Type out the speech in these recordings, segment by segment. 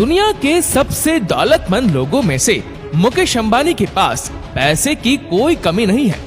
दुनिया के सबसे दौलतमंद लोगों में से मुकेश अंबानी के पास पैसे की कोई कमी नहीं है।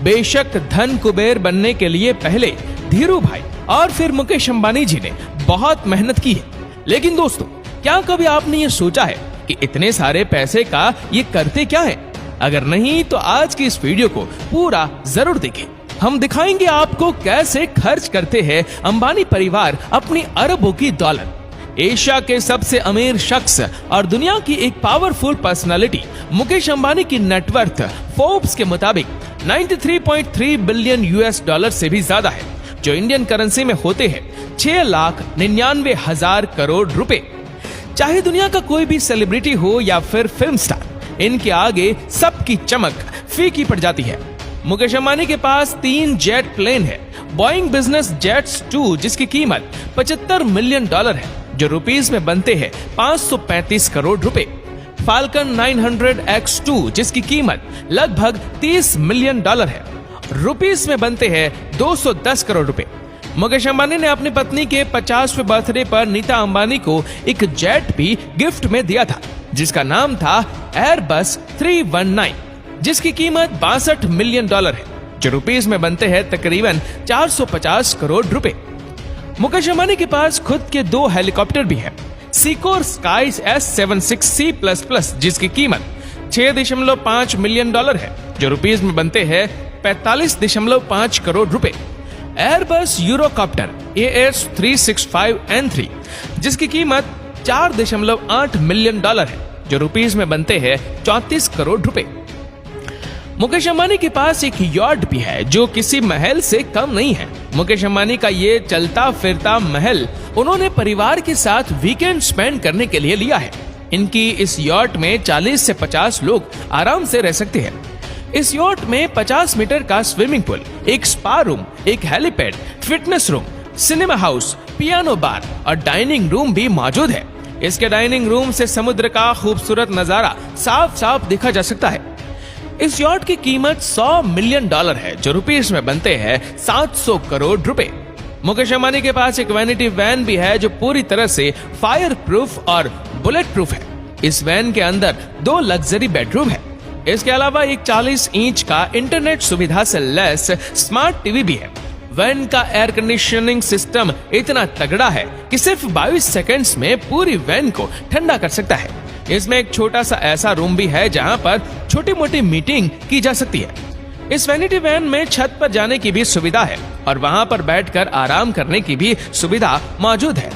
बेशक धन कुबेर बनने के लिए पहले धीरू भाई और फिर मुकेश अंबानी जी ने बहुत मेहनत की है, लेकिन दोस्तों क्या कभी आपने ये सोचा है कि इतने सारे पैसे का ये करते क्या है? अगर नहीं तो आज की इस वीडियो को पूरा जरूर देखें। हम दिखाएंगे आपको कैसे खर्च करते हैं अंबानी परिवार अपनी अरबों की दौलत। एशिया के सबसे अमीर शख्स और दुनिया की एक पावरफुल पर्सनालिटी मुकेश अंबानी की नेटवर्थ फोर्ब्स के मुताबिक 93.3 बिलियन यूएस डॉलर से भी ज्यादा है, जो इंडियन करेंसी में होते हैं 6,99,000 करोड़ रुपए। चाहे दुनिया का कोई भी सेलिब्रिटी हो या फिर फिल्म स्टार, इनके आगे सबकी चमक फीकी पड़ जाती है। मुकेश अंबानी के पास 3 जेट प्लेन है, बोइंग बिजनेस जेट्स 2 जिसकी कीमत $75 मिलियन है, जो रुपीस में बनते हैं 535 करोड़ रुपए। फाल्कन 900X2 जिसकी कीमत लगभग $30 मिलियन है, रुपीस में बनते हैं 210 करोड़ रुपए। मुकेश अंबानी ने अपनी पत्नी के 50वें बर्थडे पर नीता अंबानी को एक जेट भी गिफ्ट में दिया था, जिसका नाम था एयरबस 319, जिसकी कीमत $62 मिलियन है, जो रुपीस में बनते हैं तकरीबन 450 करोड़ रुपए। मुकेश अंबानी के पास खुद के 2 हेलीकॉप्टर भी हैं, सिकोर स्काई S76C++, जिसकी कीमत $6.5 मिलियन है, जो रुपीस में बनते हैं 45.5 करोड़ रुपए। एयरबस यूरोकॉप्टर AS365N3 जिसकी कीमत $4.8 मिलियन है, जो रुपीस में बनते हैं 34 करोड़ रुपए। मुकेश अंबानी के पास एक यॉट भी है जो किसी महल से कम नहीं है। मुकेश अंबानी का ये चलता फिरता महल उन्होंने परिवार के साथ वीकेंड स्पेंड करने के लिए लिया है। इनकी इस यॉट में 40 से 50 लोग आराम से रह सकते हैं। इस यॉट में 50 मीटर का स्विमिंग पूल, एक स्पा रूम, एक helipad, fitness room, cinema house, piano bar और डाइनिंग रूम भी मौजूद है। इसके डाइनिंग रूम से समुद्र का खूबसूरत नजारा साफ साफ देखा जा सकता है। इस यॉट की कीमत $100 मिलियन है, जो रुपीस में बनते हैं 700 करोड़ रुपए। मुकेश अंबानी के पास एक वैनिटी वैन भी है जो पूरी तरह से फायर प्रूफ और बुलेट प्रूफ है। इस वैन के अंदर 2 लग्जरी बेडरूम है। इसके अलावा एक 40 इंच का इंटरनेट सुविधा से लैस स्मार्ट टीवी भी है। वैन का एयर कंडीशनिंग सिस्टम इतना तगड़ा है कि सिर्फ 22 सेकंड्स में पूरी वैन को ठंडा कर सकता है। इसमें एक छोटा सा ऐसा रूम भी है जहां पर छोटी मोटी मीटिंग की जा सकती है। इस वैनिटी वैन में छत पर जाने की भी सुविधा है और वहां पर बैठकर आराम करने की भी सुविधा मौजूद है।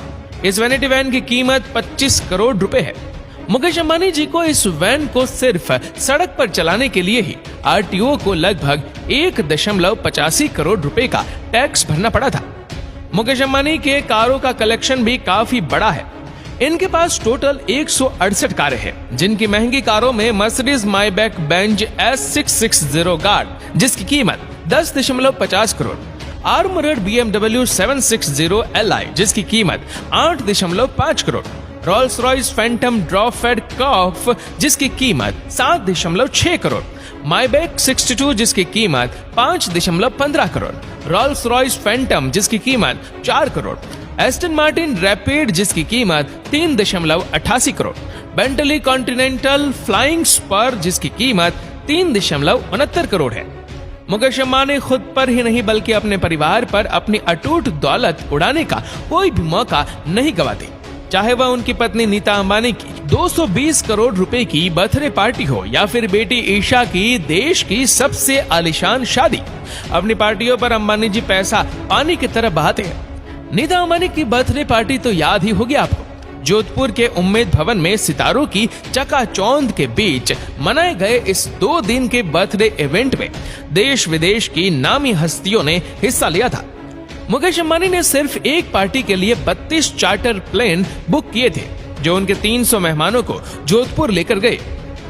इस वैनिटी वैन की कीमत 25 करोड़ रुपए है। मुकेश अंबानी जी को इस वैन को सिर्फ सड़क पर चलाने के लिए ही RTO को लगभग 1.85 करोड़ रुपए का टैक्स भरना पड़ा था। मुकेश अंबानी के कारों का कलेक्शन भी काफी बड़ा है। इनके पास टोटल 168 कारें हैं, जिनकी महंगी कारों में मर्सिडीज मायबैक बेंज S660 गार्ड जिसकी कीमत 10.50 करोड़, आर्मोरेड BMW 760 Li जिसकी कीमत 8.5 करोड़, रोल्स रॉयस फैंटम ड्रॉफेड कॉफ जिसकी कीमत 7.6 करोड़, मायबैक 62 जिसकी कीमत 5.15 करोड़, रोल्स रॉयस फैंटम जिसकी कीमत 4 करोड़, एस्टन मार्टिन रैपिड जिसकी कीमत 3.88 crore, Bentley Continental Flying Spur जिसकी कीमत 3.69 करोड़ है। मुकेश अंबानी खुद पर ही नहीं बल्कि अपने परिवार पर अपनी अटूट दौलत उड़ाने का कोई भी मौका नहीं गवाते। चाहे वह उनकी पत्नी नीता अंबानी की 220 करोड़ रुपए की बर्थडे पार्टी हो या फिर बेटी ईशा की देश की सबसे आलीशान शादी, अपनी पार्टियों पर अंबानी जी पैसा पानी की तरह बहाते हैं। नीता अंबानी की बर्थडे पार्टी तो याद ही होगी आपको। जोधपुर के उम्मेद भवन में सितारों की चकाचौंध के बीच मनाए गए इस 2 दिन के बर्थडे इवेंट में देश विदेश की नामी हस्तियों ने हिस्सा लिया था। मुकेश अंबानी ने सिर्फ एक पार्टी के लिए 32 चार्टर प्लेन बुक किए थे, जो उनके 300 मेहमानों को जोधपुर लेकर गए।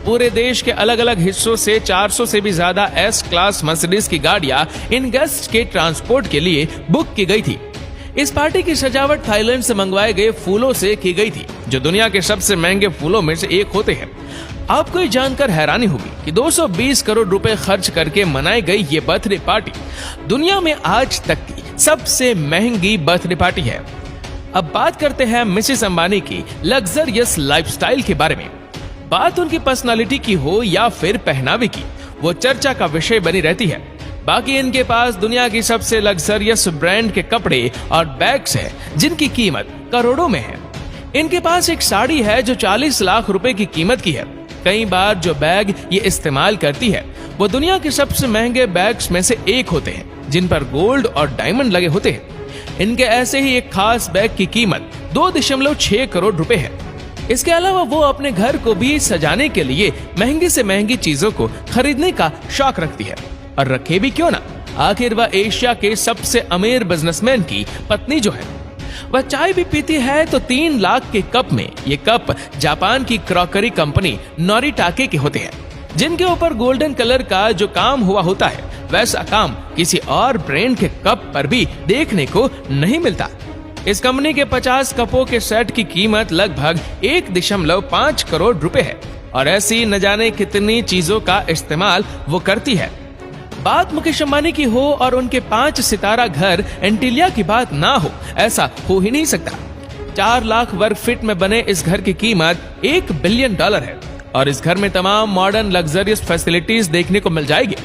पूरे देश के अलग अलग हिस्सों से 400 से भी ज्यादा S क्लास मर्सिडीज की गाड़ियां इन गेस्ट के ट्रांसपोर्ट के लिए बुक की गई थी। इस पार्टी की सजावट थाईलैंड से मंगवाए गए फूलों से की गई थी, जो दुनिया के सबसे महंगे फूलों में से एक होते हैं। आपको ये जानकर हैरानी होगी कि 220 करोड़ रुपए खर्च करके मनाई गई ये बर्थडे पार्टी दुनिया में आज तक की सबसे महंगी बर्थडे पार्टी है। अब बात करते हैं मिसेस अंबानी की लग्जरियस लाइफस्टाइल के बारे में। बात उनकी पर्सनालिटी की हो या फिर पहनावे की, वो चर्चा का विषय बनी रहती है। बाकी इनके पास दुनिया की सबसे लग्जरियस ब्रांड के कपड़े और बैग्स हैं जिनकी कीमत करोड़ों में है। इनके पास एक साड़ी है जो 40 लाख रुपए की कीमत की है। कई बार जो बैग ये इस्तेमाल करती है वो दुनिया के सबसे महंगे बैग्स में से एक होते हैं जिन पर गोल्ड और डायमंड लगे होते हैं। इनके ऐसे ही एक खास बैग की कीमत 2.6 करोड़ रुपए है। इसके अलावा वो अपने घर को भी सजाने के लिए महंगी से महंगी चीजों को खरीदने का शौक रखती है, और रखे भी क्यों ना, आखिर वह एशिया के सबसे अमीर बिजनेसमैन की पत्नी जो है। वह चाय भी पीती है तो 3 लाख के कप में। ये कप जापान की क्रॉकरी कंपनी नोरिटाके के होते हैं, जिनके ऊपर गोल्डन कलर का जो काम हुआ होता है वैसा काम किसी और ब्रांड के कप पर भी देखने को नहीं मिलता। इस कंपनी के 50 कपों के सेट की कीमत लगभग 1.5 करोड़ रुपए है, और ऐसी न जाने कितनी चीजों का इस्तेमाल वो करती है। बात मुकेश अंबानी की हो और उनके 5 सितारा घर एंटीलिया की बात ना हो, ऐसा हो ही नहीं सकता। 4 लाख वर्ग फीट में बने इस घर की कीमत $1 बिलियन है, और इस घर में तमाम मॉडर्न लग्जरियस फैसिलिटीज देखने को मिल जाएगी,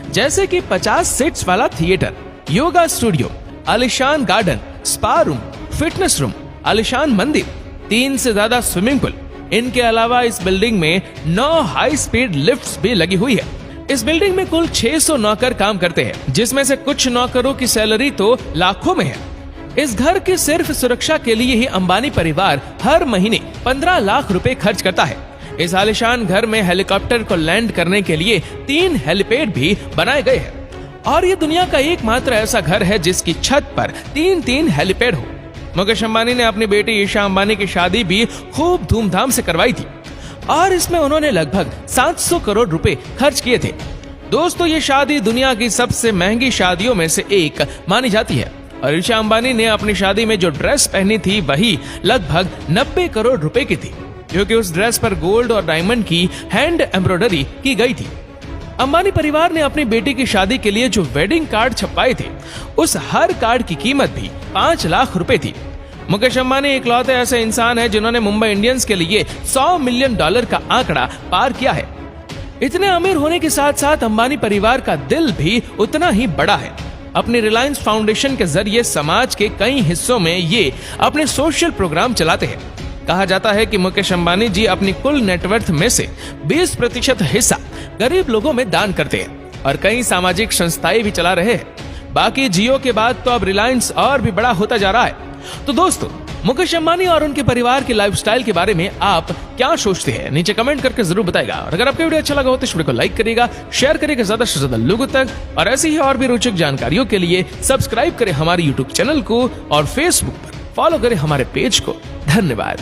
जैसे कि 50 सीट्स वाला थिएटर, योगा स्टूडियो, आलीशान garden, spa room, fitness room, आलीशान मंदिर, 3 से ज्यादा स्विमिंग पूल। इनके अलावा इस बिल्डिंग में 9 हाई स्पीड लिफ्ट्स भी लगी हुई है। इस बिल्डिंग में कुल 600 नौकर काम करते हैं, जिसमें से कुछ नौकरों की सैलरी तो लाखों में है। इस घर की सिर्फ सुरक्षा के लिए ही अंबानी परिवार हर महीने 15 लाख रुपए खर्च करता है। इस आलीशान घर में हेलीकॉप्टर को लैंड करने के लिए 3 हेलीपैड भी बनाए गए हैं, और ये दुनिया का एकमात्र ऐसा घर है जिसकी छत पर 3 हेलीपैड हो। मुकेश अंबानी ने अपनी बेटी ईशा अंबानी की शादी भी खूब धूमधाम से करवाई थी, और इसमें उन्होंने लगभग 700 करोड़ रुपए खर्च किए थे। दोस्तों, ये शादी दुनिया की सबसे महंगी शादियों में से एक मानी जाती है, और ईशा अंबानी ने अपनी शादी में जो ड्रेस पहनी थी वही लगभग 90 करोड़ रुपए की थी, क्योंकि उस ड्रेस पर गोल्ड और डायमंड की हैंड एम्ब्रॉयडरी की गई थी। अंबानी परिवार ने अपनी बेटी की शादी के लिए जो वेडिंग कार्ड छपवाए थे, उस हर कार्ड की कीमत भी 5 लाख रुपए थी। मुकेश अंबानी इकलौते ऐसे इंसान है जिन्होंने मुंबई इंडियंस के लिए $100 मिलियन का आंकड़ा पार किया है। इतने अमीर होने के साथ साथ अंबानी परिवार का दिल भी उतना ही बड़ा है। अपनी रिलायंस फाउंडेशन के जरिए समाज के कई हिस्सों में ये अपने सोशल प्रोग्राम चलाते हैं। कहा जाता है कि मुकेश अंबानी जी अपनी कुल नेटवर्थ में से 20% हिस्सा गरीब लोगों में दान करते हैं, और कई सामाजिक संस्थाएं भी चला रहे हैं। बाकी जियो के बाद तो अब रिलायंस और भी बड़ा होता जा रहा है। तो दोस्तों, मुकेश अंबानी और उनके परिवार के लाइफस्टाइल के बारे में आप क्या सोचते हैं, नीचे कमेंट करके जरूर बताएगा। और अगर आपको वीडियो अच्छा लगा हो तो इस वीडियो को लाइक करिएगा, शेयर करिएगा ज्यादा से ज्यादा लोगों तक, और ऐसी ही और भी रोचक जानकारियों के लिए सब्सक्राइब करें हमारे यूट्यूब चैनल को, और फेसबुक पर फॉलो करें हमारे पेज को। धन्यवाद।